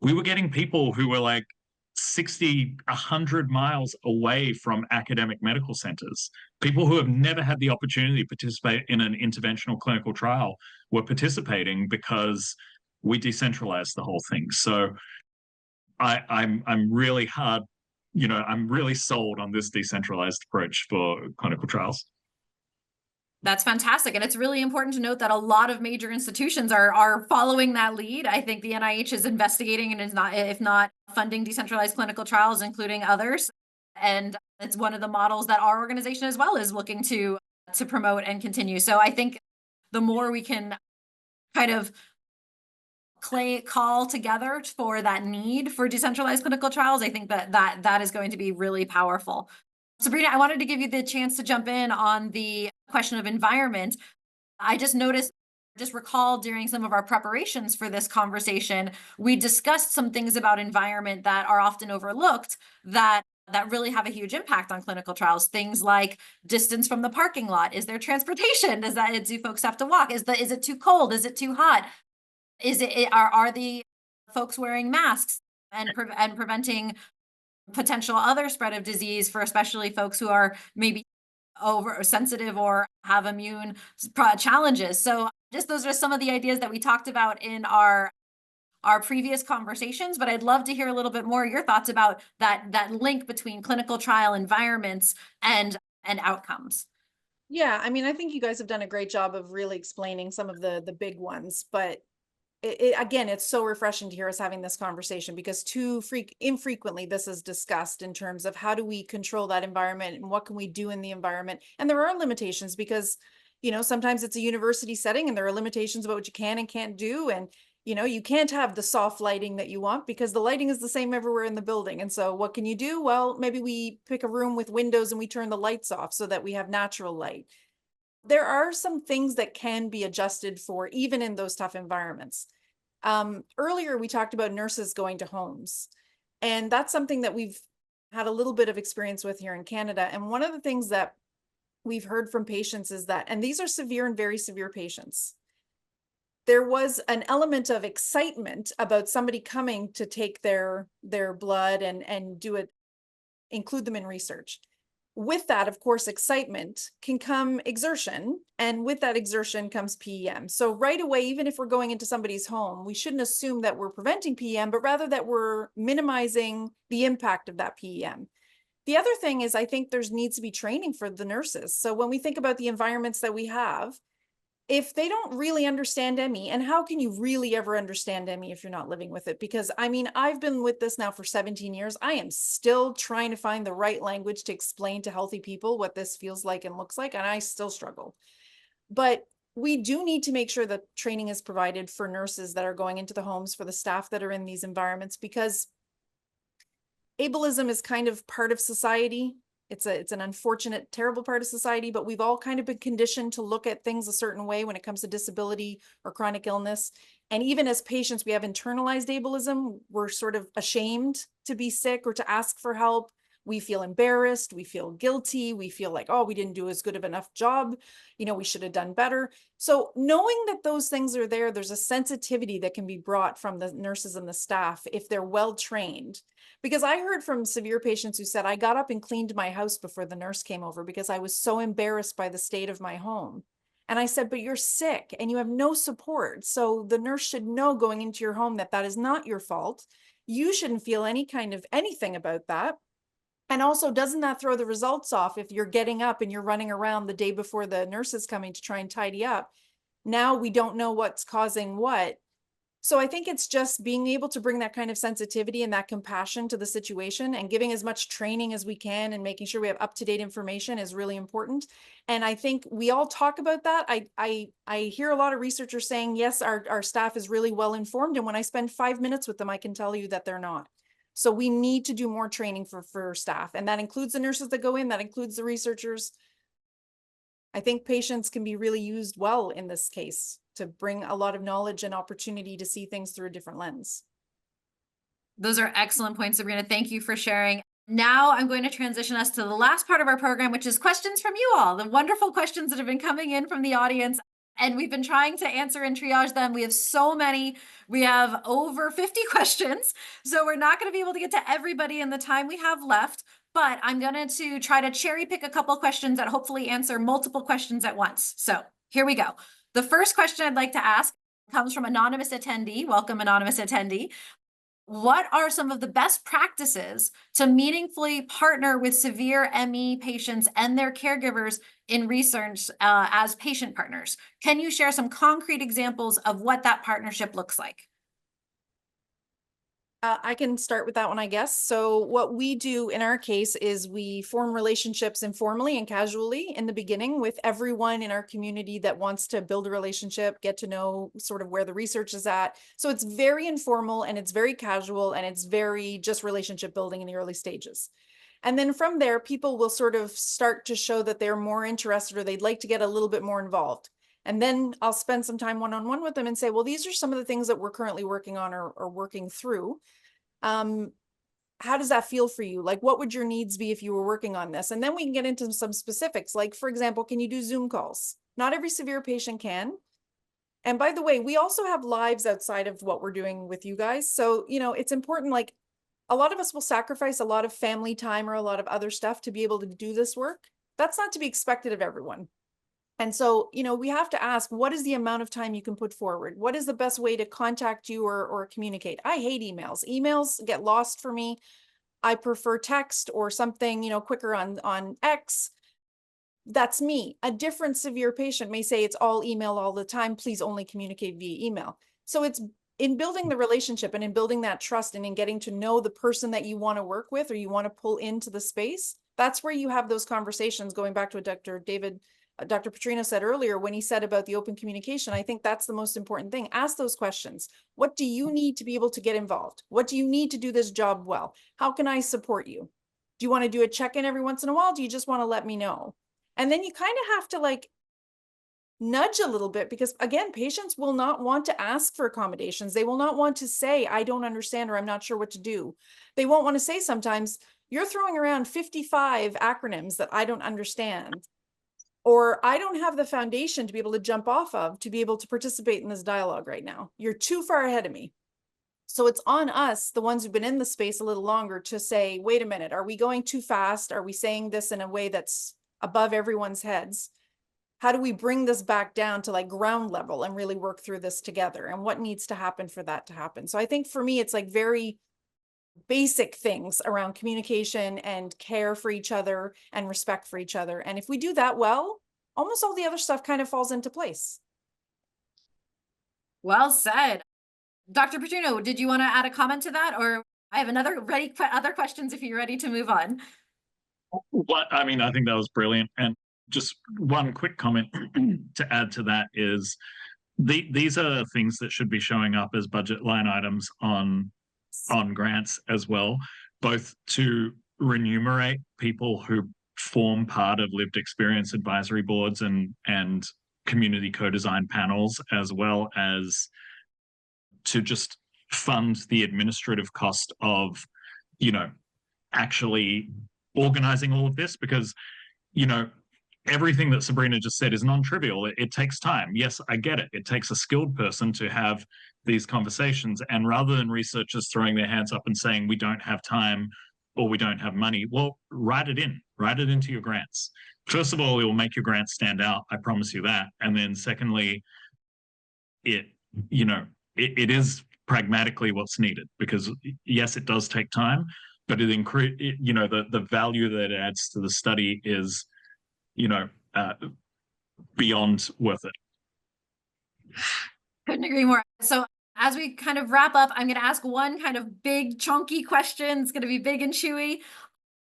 we were getting people who were 60, 100 miles away from academic medical centers. People who have never had the opportunity to participate in an interventional clinical trial were participating because we decentralized the whole thing. So I'm really I'm really sold on this decentralized approach for clinical trials. That's fantastic. And it's really important to note that a lot of major institutions are following that lead. I think the NIH is investigating and is not, if not funding decentralized clinical trials, including others. And it's one of the models that our organization as well is looking to promote and continue. So I think the more we can kind of call together for that need for decentralized clinical trials, I think that is going to be really powerful. Sabrina, I wanted to give you the chance to jump in on the question of environment. I just recalled during some of our preparations for this conversation, we discussed some things about environment that are often overlooked that really have a huge impact on clinical trials. Things like distance from the parking lot. Is there transportation? Do folks have to walk? Is it too cold? Is it too hot? Are the folks wearing masks and preventing potential other spread of disease for especially folks who are maybe over sensitive or have immune challenges. So just those are some of the ideas that we talked about in our previous conversations, but I'd love to hear a little bit more your thoughts about that link between clinical trial environments and outcomes. Yeah, I mean, I think you guys have done a great job of really explaining some of the big ones, but again, it's so refreshing to hear us having this conversation because infrequently this is discussed in terms of how do we control that environment and what can we do in the environment. And there are limitations because, sometimes it's a university setting and there are limitations about what you can and can't do. And, you can't have the soft lighting that you want because the lighting is the same everywhere in the building. And so what can you do? Well, maybe we pick a room with windows and we turn the lights off so that we have natural light. There are some things that can be adjusted for even in those tough environments. Earlier, we talked about nurses going to homes, and that's something that we've had a little bit of experience with here in Canada. And one of the things that we've heard from patients is that, and these are severe and very severe patients, there was an element of excitement about somebody coming to take their blood and do it, include them in research. With that, of course, excitement can come exertion, and with that exertion comes PEM. So right away, even if we're going into somebody's home, we shouldn't assume that we're preventing PEM, but rather that we're minimizing the impact of that PEM. The other thing is I think there needs to be training for the nurses. So when we think about the environments that we have, if they don't really understand ME, and how can you really ever understand ME if you're not living with it? Because I mean, I've been with this now for 17 years. I am still trying to find the right language to explain to healthy people what this feels like and looks like, and I still struggle. But we do need to make sure that training is provided for nurses that are going into the homes, for the staff that are in these environments, because ableism is kind of part of society. It's an unfortunate, terrible part of society, but we've all kind of been conditioned to look at things a certain way when it comes to disability or chronic illness. And even as patients, we have internalized ableism. We're sort of ashamed to be sick or to ask for help. We feel embarrassed, we feel guilty, we feel like, oh, we didn't do as good of enough job, we should have done better. So knowing that those things are there, there's a sensitivity that can be brought from the nurses and the staff if they're well trained. Because I heard from severe patients who said, I got up and cleaned my house before the nurse came over because I was so embarrassed by the state of my home. And I said, but you're sick and you have no support. So the nurse should know going into your home that that is not your fault. You shouldn't feel any kind of anything about that. And also, doesn't that throw the results off if you're getting up and you're running around the day before the nurse is coming to try and tidy up? Now we don't know what's causing what. So I think it's just being able to bring that kind of sensitivity and that compassion to the situation and giving as much training as we can and making sure we have up-to-date information is really important. And I think we all talk about that. I hear a lot of researchers saying, yes, our staff is really well informed. And when I spend 5 minutes with them, I can tell you that they're not. So we need to do more training for staff. And that includes the nurses that go in, that includes the researchers. I think patients can be really used well in this case to bring a lot of knowledge and opportunity to see things through a different lens. Those are excellent points, Sabrina. Thank you for sharing. Now I'm going to transition us to the last part of our program, which is questions from you all, the wonderful questions that have been coming in from the audience. And we've been trying to answer and triage them. We have so many. We have over 50 questions. So we're not going to be able to get to everybody in the time we have left. But I'm going to try to cherry pick a couple questions that hopefully answer multiple questions at once. So here we go. The first question I'd like to ask comes from anonymous attendee. Welcome, anonymous attendee. What are some of the best practices to meaningfully partner with severe ME patients and their caregivers in research as patient partners? Can you share some concrete examples of what that partnership looks like? I can start with that one, I guess. So what we do in our case is we form relationships informally and casually in the beginning with everyone in our community that wants to build a relationship, get to know sort of where the research is at. So it's very informal and it's very casual and it's very just relationship building in the early stages. And then from there, people will sort of start to show that they're more interested or they'd like to get a little bit more involved. And then I'll spend some time one-on-one with them and say, well, these are some of the things that we're currently working on or working through. How does that feel for you? Like, what would your needs be if you were working on this? And then we can get into some specifics. Like, for example, can you do Zoom calls? Not every severe patient can. And by the way, we also have lives outside of what we're doing with you guys. So, you know, it's important, like a lot of us will sacrifice a lot of family time or a lot of other stuff to be able to do this work. That's not to be expected of everyone. And so, you know, we have to ask, what is the amount of time you can put forward? What is the best way to contact you or communicate? I hate emails. Emails get lost for me. I prefer text or something, you know, quicker on X. That's me. A different severe patient may say it's all email all the time. Please only communicate via email. So it's in building the relationship and in building that trust and in getting to know the person that you want to work with or you want to pull into the space. That's where you have those conversations, going back to what Dr. Petrino said earlier, when he said about the open communication. I think that's the most important thing. Ask those questions. What do you need to be able to get involved? What do you need to do this job well? How can I support you? Do you want to do a check-in every once in a while? Do you just want to let me know? And then you kind of have to like nudge a little bit, because again, patients will not want to ask for accommodations. They will not want to say, I don't understand, or I'm not sure what to do. They won't want to say sometimes, you're throwing around 55 acronyms that I don't understand, or I don't have the foundation to be able to jump off of to be able to participate in this dialogue right now. You're too far ahead of me. So it's on us, the ones who've been in the space a little longer, to say, wait a minute, are we going too fast? Are we saying this in a way that's above everyone's heads? How do we bring this back down to like ground level and really work through this together? And what needs to happen for that to happen? So I think for me, it's like very basic things around communication and care for each other and respect for each other. And if we do that well, almost all the other stuff kind of falls into place. Well said. Dr. Petrino, did you want to add a comment to that? Or I have another other questions if you're ready to move on. What I mean, I think that was brilliant. And just one quick comment to add to that is these are things that should be showing up as budget line items on grants as well, both to remunerate people who form part of lived experience advisory boards and community co-design panels, as well as to just fund the administrative cost of, you know, actually organizing all of this, because, you know, everything that Sabrina just said is non-trivial. It takes time. Yes, I get it. It takes a skilled person to have these conversations. And rather than researchers throwing their hands up and saying, we don't have time or we don't have money, well, write it into your grants. First of all, it will make your grants stand out. I promise you that. And then secondly, it is pragmatically what's needed, because yes, it does take time, but the value that it adds to the study is, beyond worth it. Couldn't agree more. So as we kind of wrap up, I'm going to ask one kind of big chunky question. It's going to be big and chewy.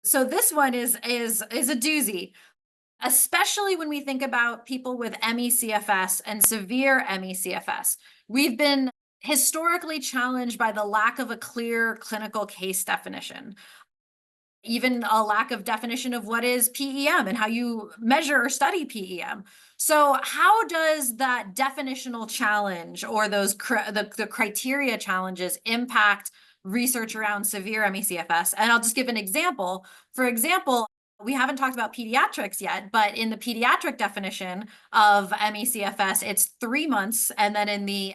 So this one is a doozy, especially when we think about people with ME/CFS and severe ME/CFS. We've been historically challenged by the lack of a clear clinical case definition, even a lack of definition of what is PEM and how you measure or study PEM. So how does that definitional challenge or those the criteria challenges impact research around severe ME/CFS? And I'll just give an example. For example, we haven't talked about pediatrics yet, but in the pediatric definition of ME/CFS, it's 3 months. And then in the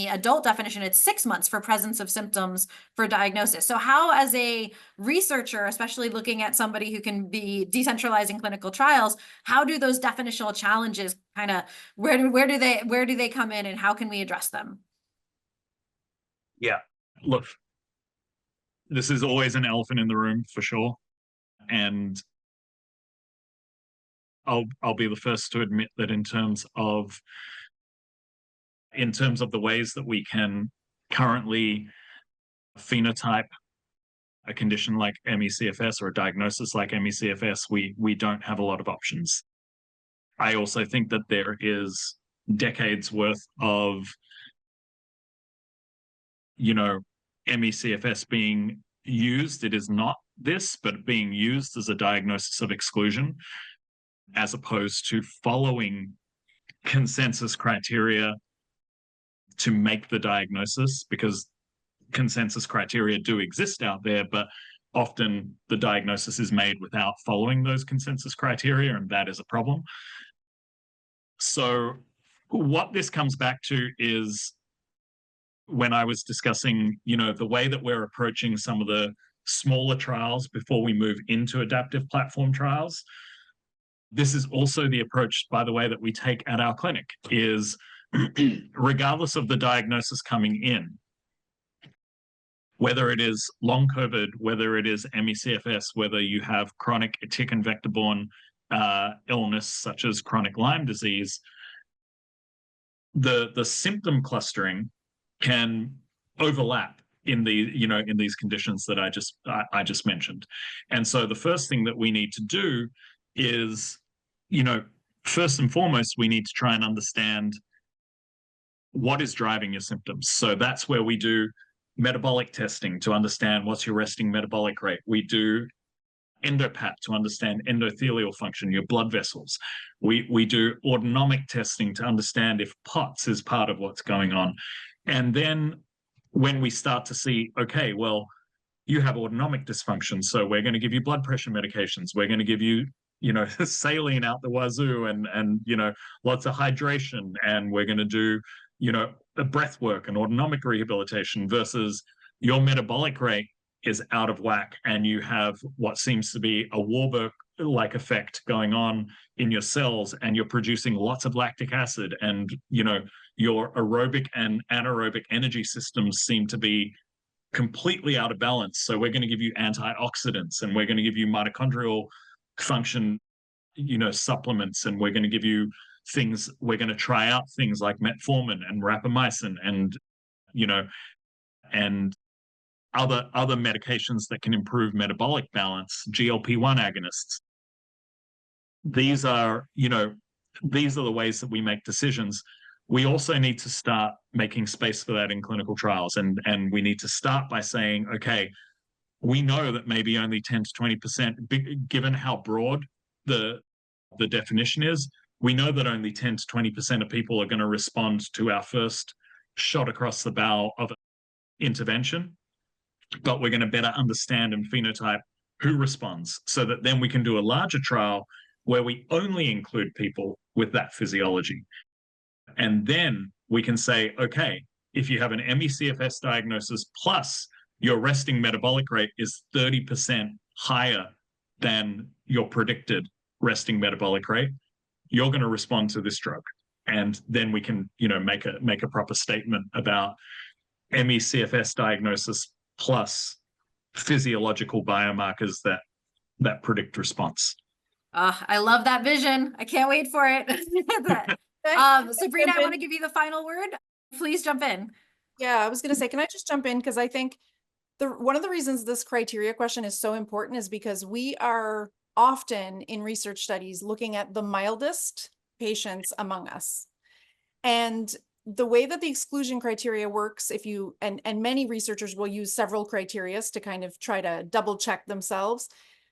adult definition, it's 6 months for presence of symptoms for diagnosis. So how, as a researcher, especially looking at somebody who can be decentralizing clinical trials, how do those definitional challenges kind of, where do they come in, and how can we address them? Yeah, look, this is always an elephant in the room for sure. And I'll be the first to admit that in terms of the ways that we can currently phenotype a condition like ME/CFS or a diagnosis like ME/CFS, we don't have a lot of options. I also think that there is decades worth of, ME/CFS being used. It is not this, but being used as a diagnosis of exclusion, as opposed to following consensus criteria to make the diagnosis, because consensus criteria do exist out there, but often the diagnosis is made without following those consensus criteria, and that is a problem. So what this comes back to is when I was discussing, the way that we're approaching some of the smaller trials before we move into adaptive platform trials. This is also the approach, by the way, that we take at our clinic is regardless of the diagnosis coming in, whether it is long COVID, whether it is ME/CFS, whether you have chronic tick and vector-borne illness such as chronic Lyme disease, the symptom clustering can overlap in these conditions that I just mentioned. And so the first thing that we need to do is, first and foremost, we need to try and understand what is driving your symptoms. So that's where we do metabolic testing to understand what's your resting metabolic rate. We do endopat to understand endothelial function, your blood vessels. We do autonomic testing to understand if POTS is part of what's going on. And then when we start to see, okay, well, you have autonomic dysfunction, so we're going to give you blood pressure medications. We're going to give you, saline out the wazoo and lots of hydration. And we're going to do, a breath work and autonomic rehabilitation versus your metabolic rate is out of whack and you have what seems to be a Warburg-like effect going on in your cells and you're producing lots of lactic acid and, your aerobic and anaerobic energy systems seem to be completely out of balance. So we're going to give you antioxidants and we're going to give you mitochondrial function, supplements, and we're going to give you things, we're going to try out things like metformin and rapamycin and, and other medications that can improve metabolic balance, GLP-1 agonists. These are the ways that we make decisions. We also need to start making space for that in clinical trials. And we need to start by saying, okay, we know that maybe only 10 to 20%, given how broad the definition is, we know that only 10 to 20% of people are going to respond to our first shot across the bow of intervention. But we're going to better understand and phenotype who responds so that then we can do a larger trial where we only include people with that physiology. And then we can say, okay, if you have an ME/CFS diagnosis plus your resting metabolic rate is 30% higher than your predicted resting metabolic rate, you're going to respond to this drug. And then we can, make a proper statement about ME/CFS diagnosis plus physiological biomarkers that predict response. I love that vision. I can't wait for it. Sabrina, I want to give you the final word. Please jump in. Yeah, I was going to say, can I just jump in? Because I think one of the reasons this criteria question is so important is because we are often in research studies looking at the mildest patients among us. And the way that the exclusion criteria works, and many researchers will use several criteria to kind of try to double check themselves.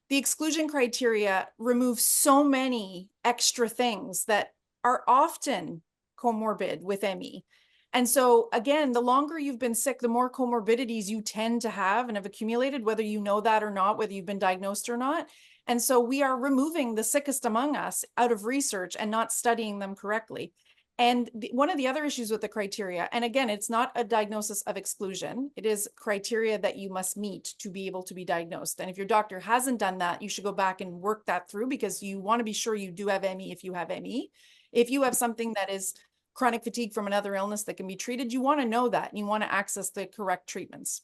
The exclusion criteria remove so many extra things that are often comorbid with ME. And so again, the longer you've been sick, the more comorbidities you tend to have and have accumulated, whether you know that or not, whether you've been diagnosed or not. And so we are removing the sickest among us out of research and not studying them correctly. And one of the other issues with the criteria, and again, it's not a diagnosis of exclusion, it is criteria that you must meet to be able to be diagnosed. And if your doctor hasn't done that, you should go back and work that through because you want to be sure you do have ME if you have ME. If you have something that is chronic fatigue from another illness that can be treated, you want to know that and you want to access the correct treatments.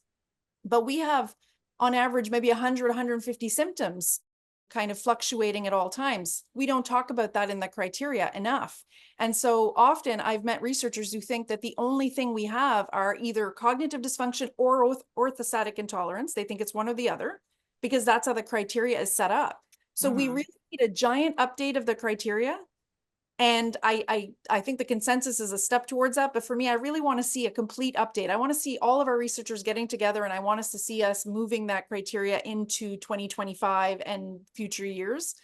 But we have on average maybe 100, 150 symptoms kind of fluctuating at all times. We don't talk about that in the criteria enough. And so often I've met researchers who think that the only thing we have are either cognitive dysfunction or orthostatic intolerance. They think it's one or the other because that's how the criteria is set up. So we really need a giant update of the criteria. And I think the consensus is a step towards that. But for me, I really want to see a complete update. I want to see all of our researchers getting together and I want us to see us moving that criteria into 2025 and future years.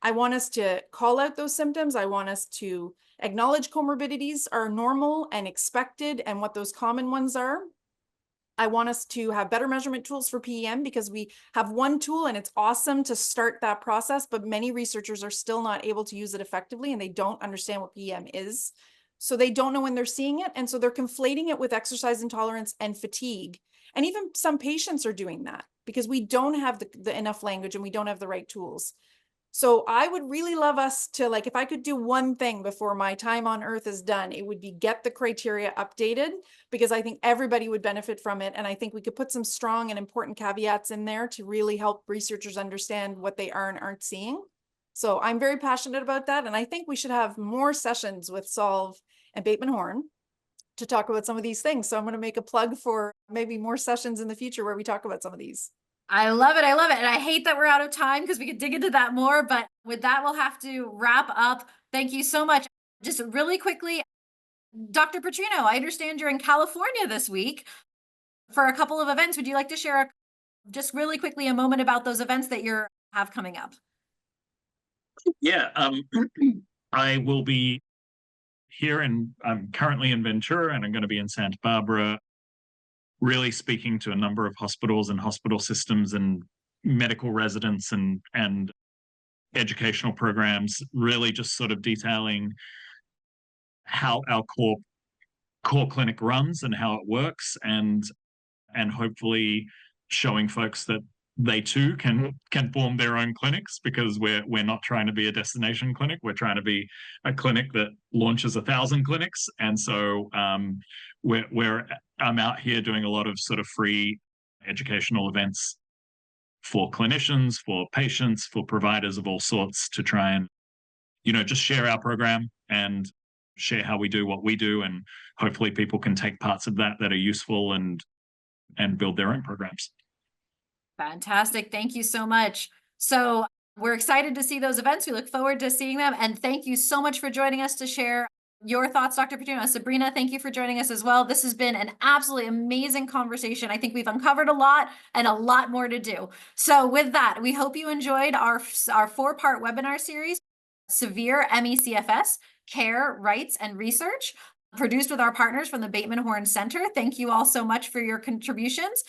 I want us to call out those symptoms. I want us to acknowledge comorbidities are normal and expected and what those common ones are. I want us to have better measurement tools for PEM because we have one tool and it's awesome to start that process, but many researchers are still not able to use it effectively and they don't understand what PEM is. So they don't know when they're seeing it. And so they're conflating it with exercise intolerance and fatigue. And even some patients are doing that because we don't have the enough language and we don't have the right tools. So I would really love us to, like, if I could do one thing before my time on earth is done, it would be get the criteria updated, because I think everybody would benefit from it. And I think we could put some strong and important caveats in there to really help researchers understand what they are and aren't seeing. So I'm very passionate about that. And I think we should have more sessions with Solve and Bateman Horn to talk about some of these things. So I'm going to make a plug for maybe more sessions in the future where we talk about some of these. I love it. I love it. And I hate that we're out of time because we could dig into that more, but with that, we'll have to wrap up. Thank you so much. Just really quickly, Dr. Petrino, I understand you're in California this week for a couple of events. Would you like to share just really quickly a moment about those events that you have coming up? Yeah, I will be here, and I'm currently in Ventura, and I'm going to be in Santa Barbara, really speaking to a number of hospitals and hospital systems and medical residents and educational programs, really just sort of detailing how our core clinic runs and how it works, and hopefully showing folks that they too can form their own clinics, because we're not trying to be a destination clinic. We're trying to be a clinic that launches 1,000 clinics. And so I'm out here doing a lot of sort of free educational events for clinicians, for patients, for providers of all sorts, to try and, just share our program and share how we do what we do. And hopefully people can take parts of that are useful and build their own programs. Fantastic. Thank you so much. So we're excited to see those events. We look forward to seeing them. And thank you so much for joining us to share your thoughts, Dr. Petrino. Sabrina, thank you for joining us as well. This has been an absolutely amazing conversation. I think we've uncovered a lot and a lot more to do. So with that, we hope you enjoyed our 4-part webinar series, Severe ME/CFS, Care, Rights, and Research, produced with our partners from the Bateman Horne Center. Thank you all so much for your contributions.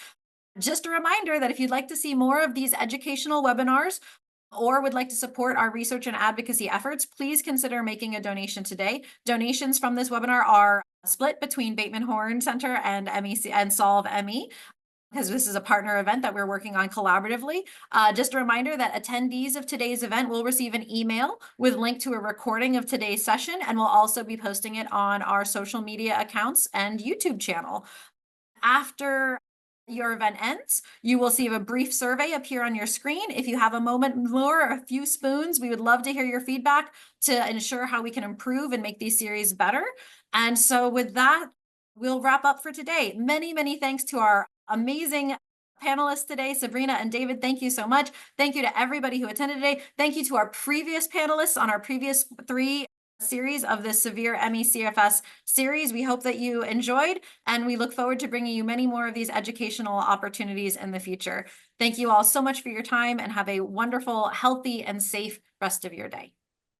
Just a reminder that if you'd like to see more of these educational webinars or would like to support our research and advocacy efforts, please consider making a donation today. Donations from this webinar are split between Bateman Horne Center and MEC and Solve ME, because this is a partner event that we're working on collaboratively. Just a reminder that attendees of today's event will receive an email with link to a recording of today's session, and we'll also be posting it on our social media accounts and YouTube channel. After your event ends, you will see a brief survey appear on your screen. If you have a moment more, or a few spoons, we would love to hear your feedback to ensure how we can improve and make these series better. And so with that, we'll wrap up for today. Many, many thanks to our amazing panelists today, Sabrina and David. Thank you so much. Thank you to everybody who attended today. Thank you to our previous panelists on our previous 3 series of this Severe ME/CFS series. We hope that you enjoyed, and we look forward to bringing you many more of these educational opportunities in the future. Thank you all so much for your time, and have a wonderful, healthy, and safe rest of your day.